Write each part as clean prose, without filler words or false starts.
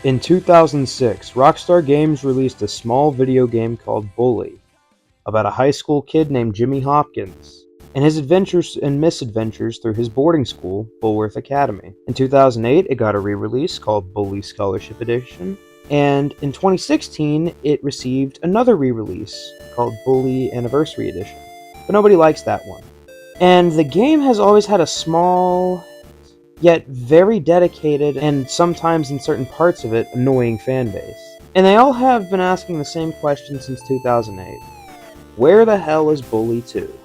In 2006, Rockstar Games released a small video game called Bully, about a high school kid named Jimmy Hopkins, and his adventures and misadventures through his boarding school, Bulworth Academy. In 2008, it got a re-release called Bully Scholarship Edition, and in 2016, it received another re-release called Bully Anniversary Edition, but nobody likes that one. And the game has always had a small, yet very dedicated, and sometimes in certain parts of it, annoying fan base. And they all have been asking the same question since 2008. Where the hell is Bully 2?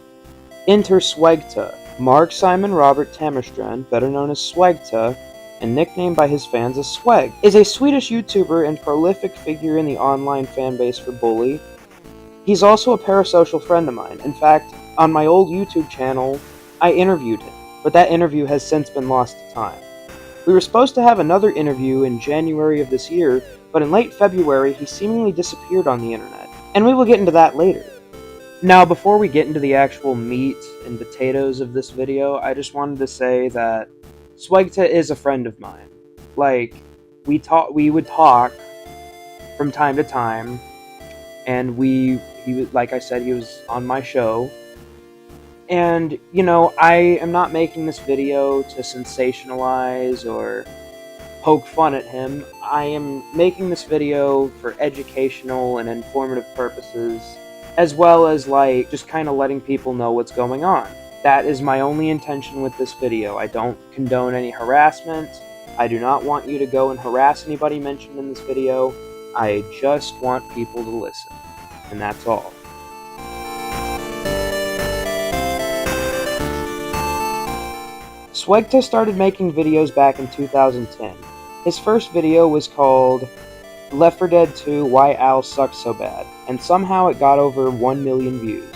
Enter Swegta. Mark Simon Robert Tamerstrand, better known as Swegta, and nicknamed by his fans as Sweg, is a Swedish YouTuber and prolific figure in the online fanbase for Bully. He's also a parasocial friend of mine. In fact, on my old YouTube channel, I interviewed him, but that interview has since been lost to time. We were supposed to have another interview in January of this year, but in late February he seemingly disappeared on the internet, and we will get into that later. Now, before we get into the actual meat and potatoes of this video, I just wanted to say that Swegta is a friend of mine. Like, we would talk from time to time, and he was, like I said, he was on my show. And, you know, I am not making this video to sensationalize or poke fun at him. I am making this video for educational and informative purposes, as well as, like, just kind of letting people know what's going on. That is my only intention with this video. I don't condone any harassment. I do not want you to go and harass anybody mentioned in this video. I just want people to listen. And that's all. Swegta started making videos back in 2010. His first video was called Left 4 Dead 2 Why Al Sucks So Bad, and somehow it got over 1 million views.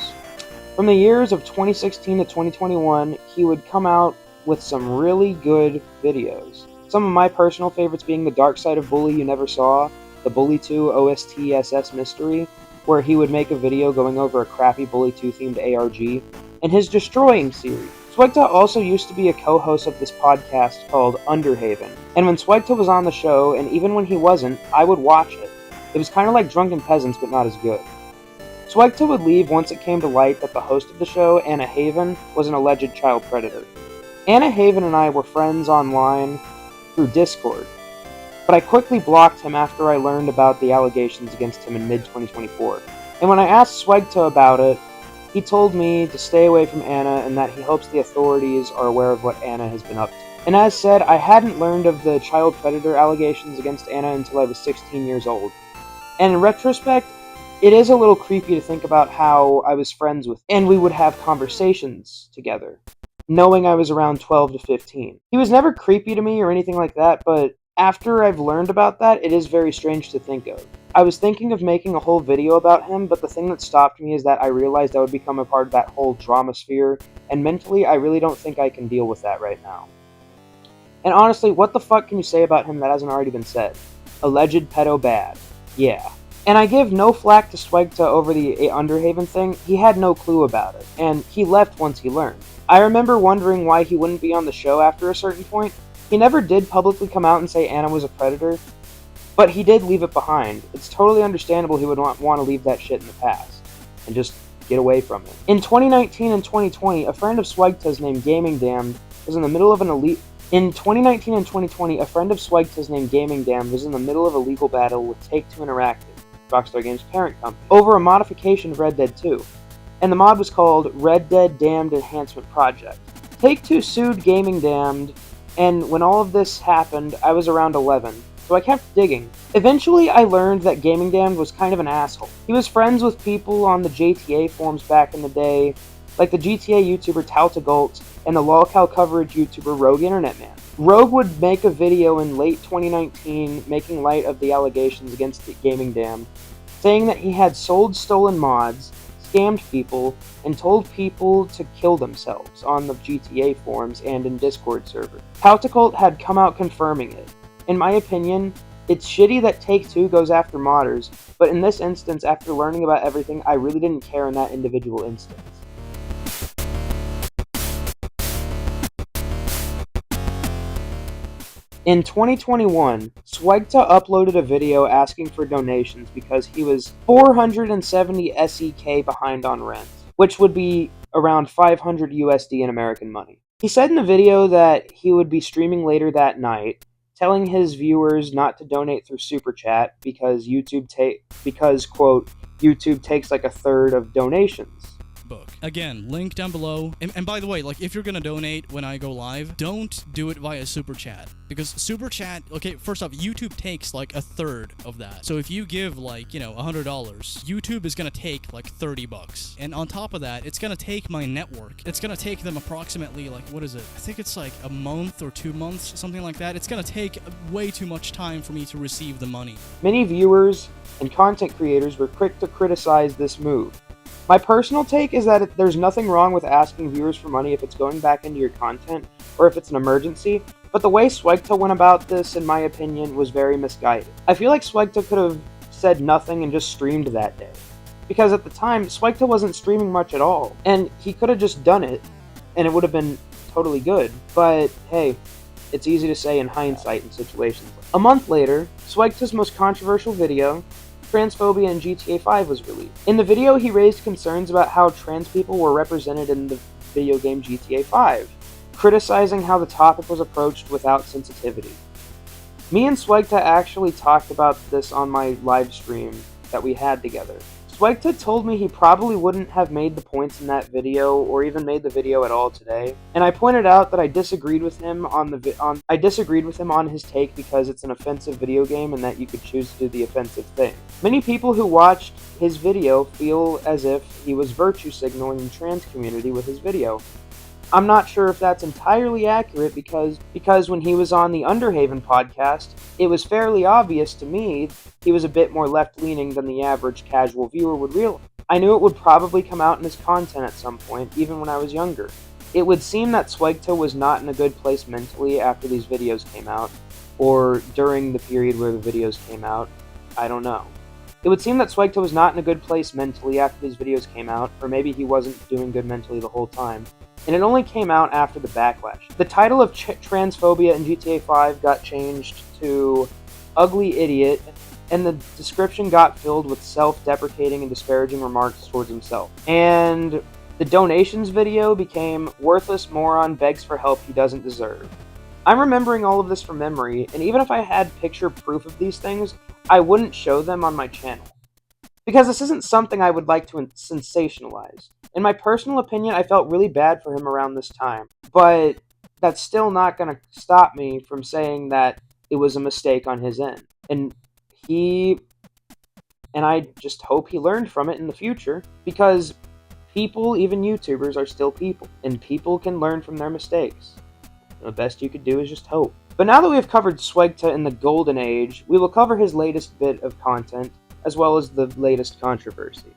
From the years of 2016 to 2021, he would come out with some really good videos. Some of my personal favorites being The Dark Side of Bully You Never Saw, the Bully 2 OSTSS Mystery, where he would make a video going over a crappy Bully 2 themed ARG, and his Destroying series. Swegta also used to be a co-host of this podcast called Underhaven, and when Swegta was on the show, and even when he wasn't, I would watch it. It was kind of like Drunken Peasants, but not as good. Swegta would leave once it came to light that the host of the show, Anna Haven, was an alleged child predator. Anna Haven and I were friends online through Discord, but I quickly blocked him after I learned about the allegations against him in mid-2024. And when I asked Swegta about it, he told me to stay away from Anna and that he hopes the authorities are aware of what Anna has been up to. And as said, I hadn't learned of the child predator allegations against Anna until I was 16 years old. And in retrospect, it is a little creepy to think about how I was friends with him, and we would have conversations together, knowing I was around 12 to 15. He was never creepy to me or anything like that, but after I've learned about that, it is very strange to think of. I was thinking of making a whole video about him, but the thing that stopped me is that I realized I would become a part of that whole drama sphere, and mentally I really don't think I can deal with that right now. And honestly, what the fuck can you say about him that hasn't already been said? Alleged pedo bad. Yeah. And I give no flack to Swegta over the Underhaven thing. He had no clue about it, and he left once he learned. I remember wondering why he wouldn't be on the show after a certain point. He never did publicly come out and say Anna was a predator, but he did leave it behind. It's totally understandable he would want to leave that shit in the past, and just get away from it. In 2019 and 2020, a friend of Swegta's named Gaming Damned was in the middle of an elite... In 2019 and 2020, a friend of Swegta's named Gaming Damned was in the middle of a legal battle with Take-Two Interactive, Rockstar Games' parent company, over a modification of Red Dead 2, and the mod was called Red Dead Damned Enhancement Project. Take-Two sued Gaming Damned, and when all of this happened, I was around 11, so I kept digging. Eventually, I learned that Gaming Damned was kind of an asshole. He was friends with people on the GTA forums back in the day, like the GTA YouTuber Taltagult and the lolcow coverage YouTuber Rogue Internet Man. Rogue would make a video in late 2019 making light of the allegations against Gaming Damned, saying that he had sold stolen mods, scammed people, and told people to kill themselves on the GTA forums and in Discord server. Taltagult had come out confirming it. In my opinion, it's shitty that Take-Two goes after modders, but in this instance, after learning about everything, I really didn't care in that individual instance. In 2021, Swegta uploaded a video asking for donations because he was 470 SEK behind on rent, which would be around 500 USD in American money. He said in the video that he would be streaming later that night, telling his viewers not to donate through Super Chat because quote, YouTube takes like a third of donations. Book. Again, link down below. And by the way, like, if you're gonna donate when I go live, don't do it via Super Chat. Because Super Chat, okay, first off, YouTube takes like a third of that. So if you give like, you know, $100, YouTube is gonna take like 30 bucks. And on top of that, it's gonna take my network. It's gonna take them approximately like, what is it? I think it's like a month or 2 months, something like that. It's gonna take way too much time for me to receive the money. Many viewers and content creators were quick to criticize this move. My personal take is that there's nothing wrong with asking viewers for money if it's going back into your content or if it's an emergency, but the way Swegta went about this, in my opinion, was very misguided. I feel like Swegta could have said nothing and just streamed that day. Because at the time, Swegta wasn't streaming much at all, and he could have just done it, and it would have been totally good. But hey, it's easy to say in hindsight in situations. A month later, Swegta's most controversial video, Transphobia in GTA 5, was released. In the video, he raised concerns about how trans people were represented in the video game GTA 5, criticizing how the topic was approached without sensitivity. Me and Swegta actually talked about this on my live stream that we had together. Swegta told me he probably wouldn't have made the points in that video or even made the video at all today, and I pointed out that I disagreed with him on his take because it's an offensive video game and that you could choose to do the offensive thing. Many people who watched his video feel as if he was virtue signaling the trans community with his video. I'm not sure if that's entirely accurate because when he was on the Underhaven podcast, it was fairly obvious to me he was a bit more left-leaning than the average casual viewer would realize. I knew it would probably come out in his content at some point, even when I was younger. It would seem that Swegta was not in a good place mentally after these videos came out, or during the period where the videos came out. I don't know. It would seem that Swegta was not in a good place mentally after these videos came out, or maybe he wasn't doing good mentally the whole time. And it only came out after the backlash. The title of Transphobia in GTA 5 got changed to Ugly Idiot, and the description got filled with self-deprecating and disparaging remarks towards himself. And the donations video became Worthless Moron Begs for Help He Doesn't Deserve. I'm remembering all of this from memory, and even if I had picture proof of these things, I wouldn't show them on my channel. Because this isn't something I would like to sensationalize. In my personal opinion, I felt really bad for him around this time, but that's still not going to stop me from saying that it was a mistake on his end. And I just hope he learned from it in the future, because people, even YouTubers, are still people, and people can learn from their mistakes. The best you could do is just hope. But now that we have covered Swegta in the golden age, we will cover his latest bit of content, as well as the latest controversy.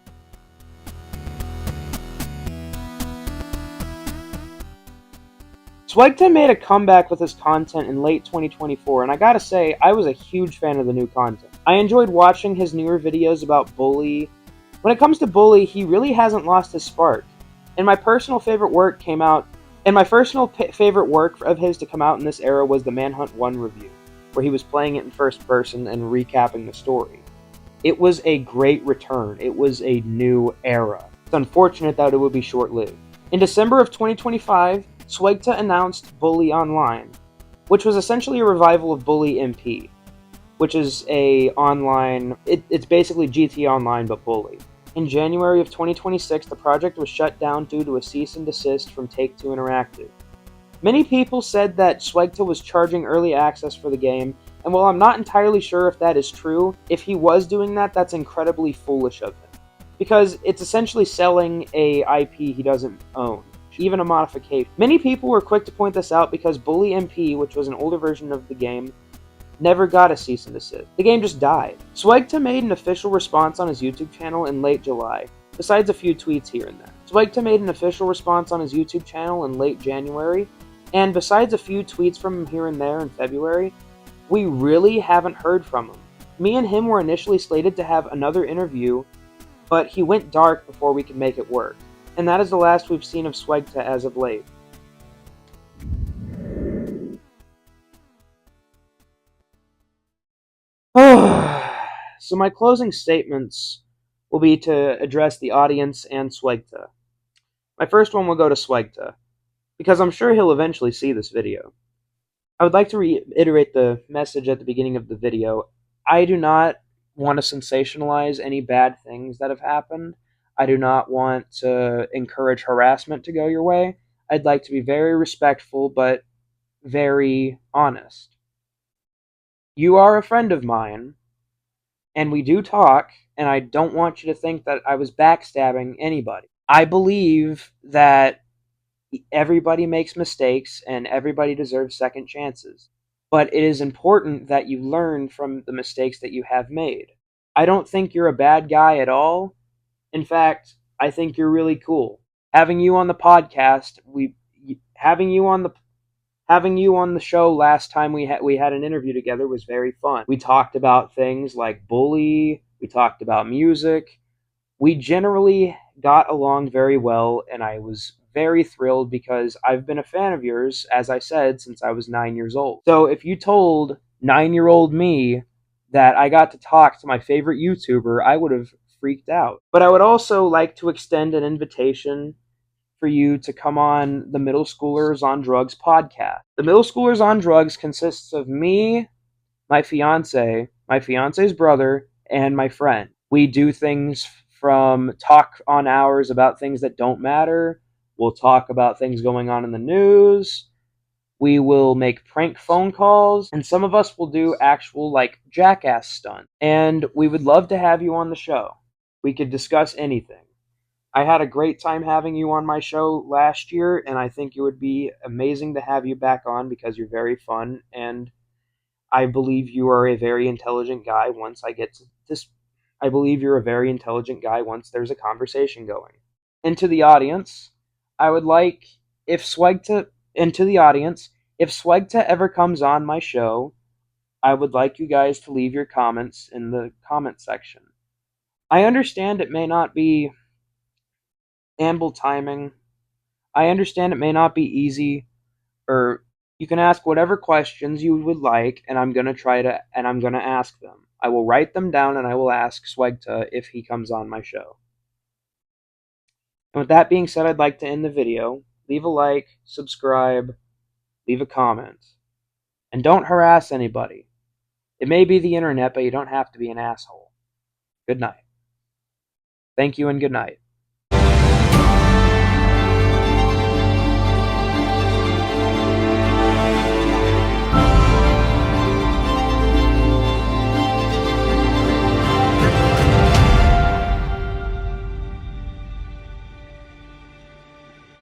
Swegta made a comeback with his content in late 2024, and I gotta say, I was a huge fan of the new content. I enjoyed watching his newer videos about Bully. When it comes to Bully, he really hasn't lost his spark. And my personal favorite work of his to come out in this era was the Manhunt 1 review, where he was playing it in first person and recapping the story. It was a great return. It was a new era. It's unfortunate that it would be short-lived. In December of 2025, Swegta announced Bully Online, which was essentially a revival of Bully MP, which is it's basically GTA Online but Bully. In January of 2026, the project was shut down due to a cease and desist from Take-Two Interactive. Many people said that Swegta was charging early access for the game, and while I'm not entirely sure if that is true, if he was doing that, that's incredibly foolish of him. Because it's essentially selling a IP he doesn't own, even a modification. Many people were quick to point this out because Bully MP, which was an older version of the game, never got a cease and desist. The game just died. Swegta made an official response on his YouTube channel in late July, besides a few tweets here and there. Swegta made an official response on his YouTube channel in late January, and besides a few tweets from him here and there in February, we really haven't heard from him. Me and him were initially slated to have another interview, but he went dark before we could make it work. And that is the last we've seen of Swegta as of late. So my closing statements will be to address the audience and Swegta. My first one will go to Swegta, because I'm sure he'll eventually see this video. I would like to reiterate the message at the beginning of the video. I do not want to sensationalize any bad things that have happened. I do not want to encourage harassment to go your way. I'd like to be very respectful, but very honest. You are a friend of mine, and we do talk, and I don't want you to think that I was backstabbing anybody. I believe that everybody makes mistakes and everybody deserves second chances. But it is important that you learn from the mistakes that you have made. I don't think you're a bad guy at all. In fact, I think you're really cool. Having you on the podcast, having you on the show last time we had an interview together was very fun. We talked about things like bully, we talked about music. We generally got along very well, and I was very thrilled because I've been a fan of yours, as I said, since I was 9 years old. So if you told 9-year-old me that I got to talk to my favorite YouTuber, I would have freaked out. But I would also like to extend an invitation for you to come on the Middle Schoolers on Drugs podcast. The Middle Schoolers on Drugs consists of me, my fiance's brother, and my friend. We do things from talk on hours about things that don't matter. We'll talk about things going on in the news. We will make prank phone calls, and some of us will do actual, like, jackass stunts. And we would love to have you on the show. We could discuss anything. I had a great time having you on my show last year, and I think it would be amazing to have you back on because you're very fun, and I believe you are a very intelligent guy once I get to this. I believe you're a very intelligent guy once there's a conversation going. And to the audience, I would like if Swegta and to the audience, if Swegta ever comes on my show, I would like you guys to leave your comments in the comment section. I understand it may not be ample timing. I understand it may not be easy, or you can ask whatever questions you would like, and I'm going to ask them. I will write them down, and I will ask Swegta if he comes on my show. And with that being said, I'd like to end the video. Leave a like, subscribe, leave a comment, and don't harass anybody. It may be the internet, but you don't have to be an asshole. Good night. Thank you and good night.